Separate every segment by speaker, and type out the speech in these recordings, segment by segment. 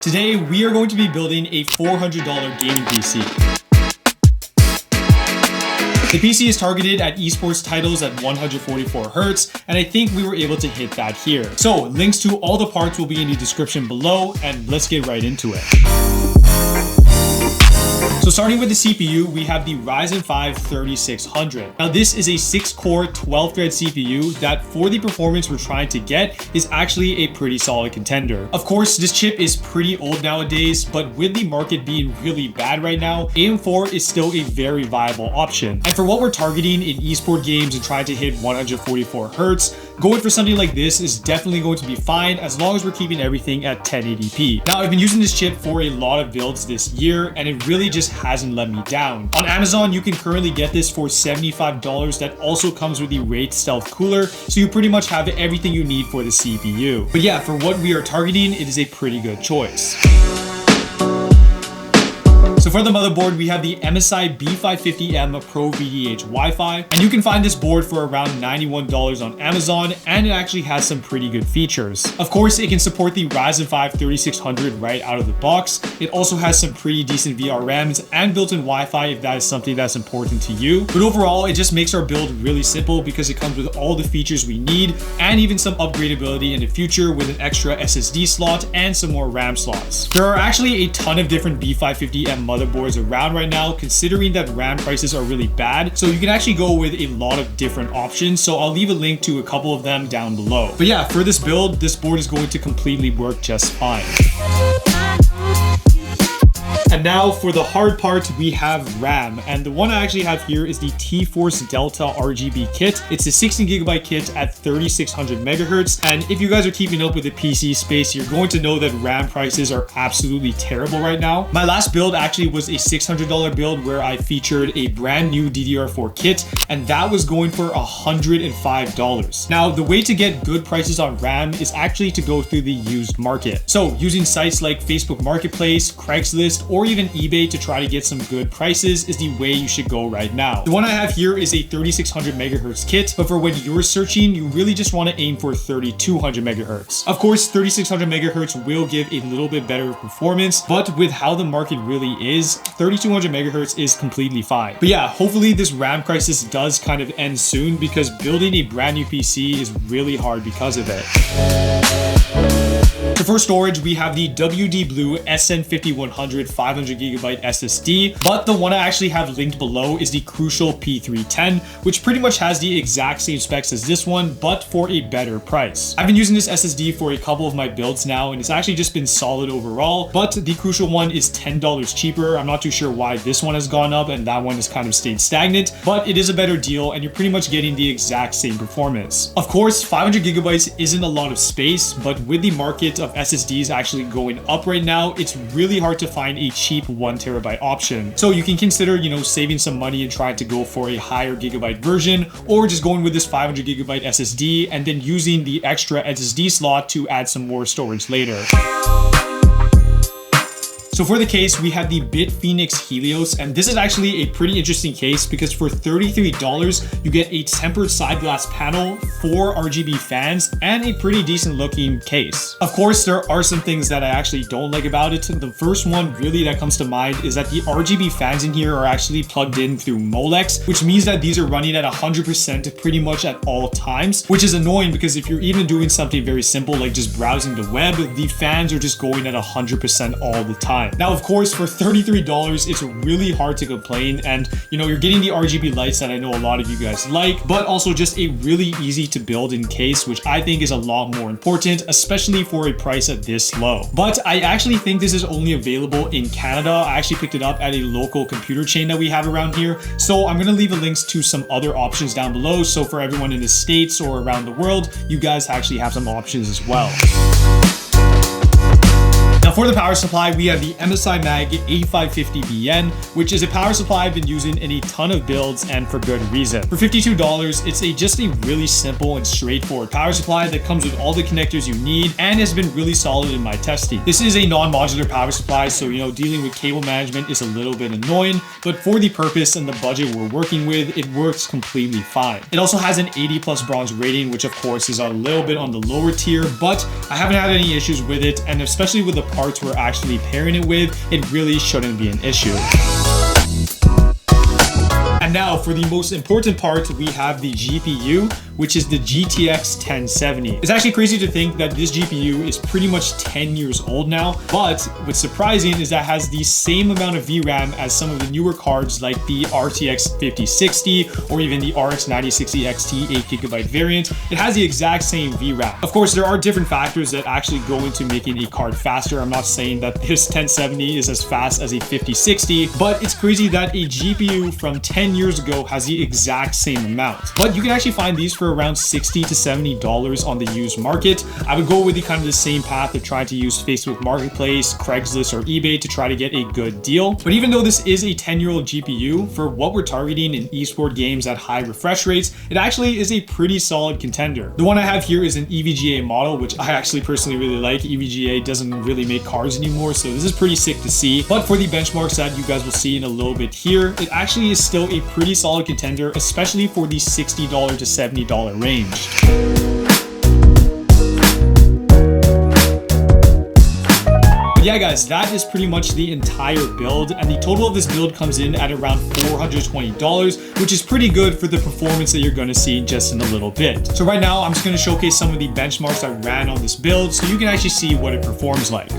Speaker 1: Today, we are going to be building a $400 gaming PC. The PC is targeted at esports titles at 144 Hz, and I think we were able to hit that here. So, links to all the parts will be in the description below, and let's get right into it. So starting with the CPU, we have the Ryzen 5 3600. Now this is a 6-core, 12-thread CPU that for the performance we're trying to get is actually a pretty solid contender. Of course, this chip is pretty old nowadays, but with the market being really bad right now, AM4 is still a very viable option. And for what we're targeting in esport games and trying to hit 144 Hz, going for something like this is definitely going to be fine as long as we're keeping everything at 1080p. Now I've been using this chip for a lot of builds this year and it really just hasn't let me down. On Amazon, you can currently get this for $75 that also comes with the Wraith Stealth cooler, so you pretty much have everything you need for the CPU. But yeah, for what we are targeting, it is a pretty good choice. So for the motherboard, we have the MSI B550M PRO-VDH Wi-Fi, and you can find this board for around $91 on Amazon, and it actually has some pretty good features. Of course, it can support the Ryzen 5 3600 right out of the box. It also has some pretty decent VRMs and built-in Wi-Fi if that is something that's important to you. But overall, it just makes our build really simple because it comes with all the features we need and even some upgradability in the future with an extra SSD slot and some more RAM slots. There are actually a ton of different B550M motherboards around right now, considering that RAM prices are really bad, so you can actually go with a lot of different options, so I'll leave a link to a couple of them down below. But yeah, for this build, this board is going to completely work just fine. And now for the hard part, we have RAM, and the one I actually have here is the T-Force Delta RGB kit. It's a 16GB kit at 3600 megahertz, and if you guys are keeping up with the PC space, you're going to know that RAM prices are absolutely terrible right now. My last build actually was a $600 build where I featured a brand new DDR4 kit, and that was going for $105. Now, the way to get good prices on RAM is actually to go through the used market. So using sites like Facebook Marketplace, Craigslist, or even eBay to try to get some good prices is the way you should go right now. The one I have here is a 3600 megahertz kit, but for when you're searching, you really just want to aim for 3200 megahertz. Of course, 3600 megahertz will give a little bit better performance, but with how the market really is, 3200 megahertz is completely fine. But yeah, hopefully this RAM crisis does kind of end soon because building a brand new PC is really hard because of it. So for storage, we have the WD Blue SN5100 500GB SSD, but the one I actually have linked below is the Crucial P310, which pretty much has the exact same specs as this one, but for a better price. I've been using this SSD for a couple of my builds now, and it's actually just been solid overall, but the Crucial one is $10 cheaper. I'm not too sure why this one has gone up and that one has kind of stayed stagnant, but it is a better deal, and you're pretty much getting the exact same performance. Of course, 500GB isn't a lot of space, but with the market of SSDs actually going up right now, it's really hard to find a cheap 1TB option. So you can consider, saving some money and trying to go for a higher gigabyte version, or just going with this 500GB SSD and then using the extra SSD slot to add some more storage later. So for the case, we have the BitFenix Helios, and this is actually a pretty interesting case because for $33, you get a tempered side glass panel, 4 RGB fans, and a pretty decent looking case. Of course, there are some things that I actually don't like about it. The first one really that comes to mind is that the RGB fans in here are actually plugged in through Molex, which means that these are running at 100% pretty much at all times, which is annoying because if you're even doing something very simple like just browsing the web, the fans are just going at 100% all the time. Now, of course, for $33, it's really hard to complain, and you're getting the RGB lights that I know a lot of you guys like, but also just a really easy to build in case, which I think is a lot more important, especially for a price at this low. But I actually think this is only available in Canada. I actually picked it up at a local computer chain that we have around here, so I'm gonna leave the links to some other options down below, so for everyone in the States or around the world, you guys actually have some options as well. Now for the power supply, we have the MSI Mag A550BN, which is a power supply I've been using in a ton of builds and for good reason. For $52, it's just a really simple and straightforward power supply that comes with all the connectors you need and has been really solid in my testing. This is a non-modular power supply, so dealing with cable management is a little bit annoying, but for the purpose and the budget we're working with, it works completely fine. It also has an 80+ bronze rating, which of course is a little bit on the lower tier, but I haven't had any issues with it, and especially with the parts we're actually pairing it with, it really shouldn't be an issue. And now for the most important part, we have the GPU, which is the GTX 1070. It's actually crazy to think that this GPU is pretty much 10 years old now, but what's surprising is that it has the same amount of VRAM as some of the newer cards like the RTX 5060 or even the RX 9060 XT 8GB variant. It has the exact same VRAM. Of course, there are different factors that actually go into making a card faster. I'm not saying that this 1070 is as fast as a 5060, but it's crazy that a GPU from 10 years ago has the exact same amount. But you can actually find these for around $60 to $70 on the used market. I would go with the kind of the same path of trying to use Facebook Marketplace, Craigslist, or eBay to try to get a good deal. But even though this is a 10-year-old GPU, for what we're targeting in esports games at high refresh rates, it actually is a pretty solid contender. The one I have here is an EVGA model, which I actually personally really like. EVGA doesn't really make cards anymore, so this is pretty sick to see. But for the benchmarks that you guys will see in a little bit here, it actually is still a pretty solid contender, especially for the $60 to $70 range. But yeah guys, that is pretty much the entire build, and the total of this build comes in at around $420, which is pretty good for the performance that you're going to see just in a little bit. So right now I'm just going to showcase some of the benchmarks I ran on this build so you can actually see what it performs like.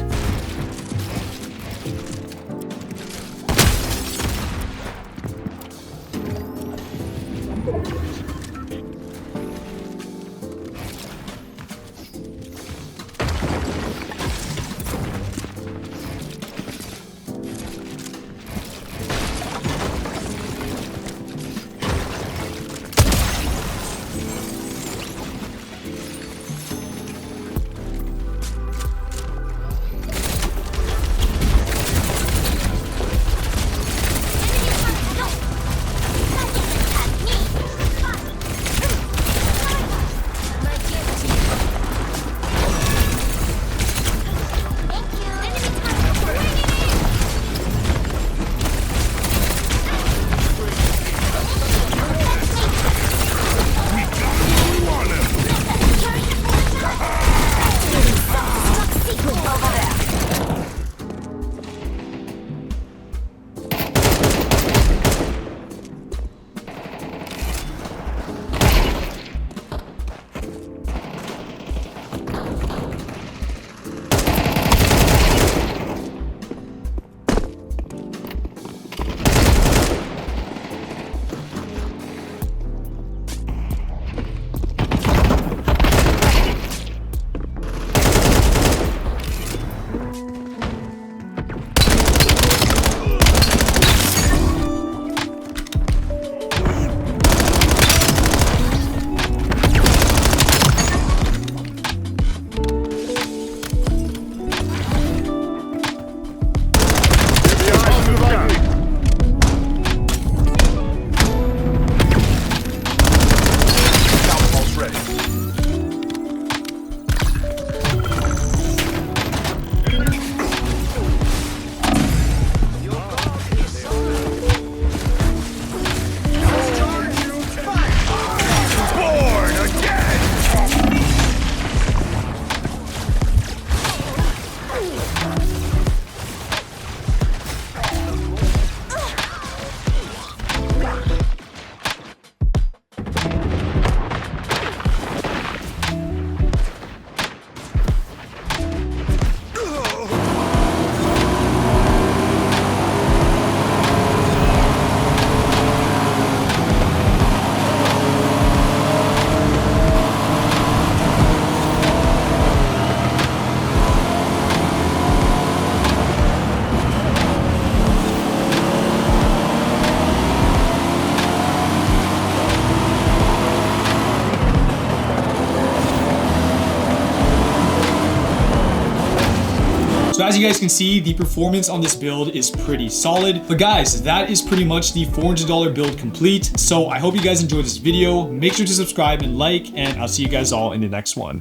Speaker 1: So as you guys can see, the performance on this build is pretty solid. But guys, that is pretty much the $400 build complete. So I hope you guys enjoyed this video. Make sure to subscribe and like, and I'll see you guys all in the next one.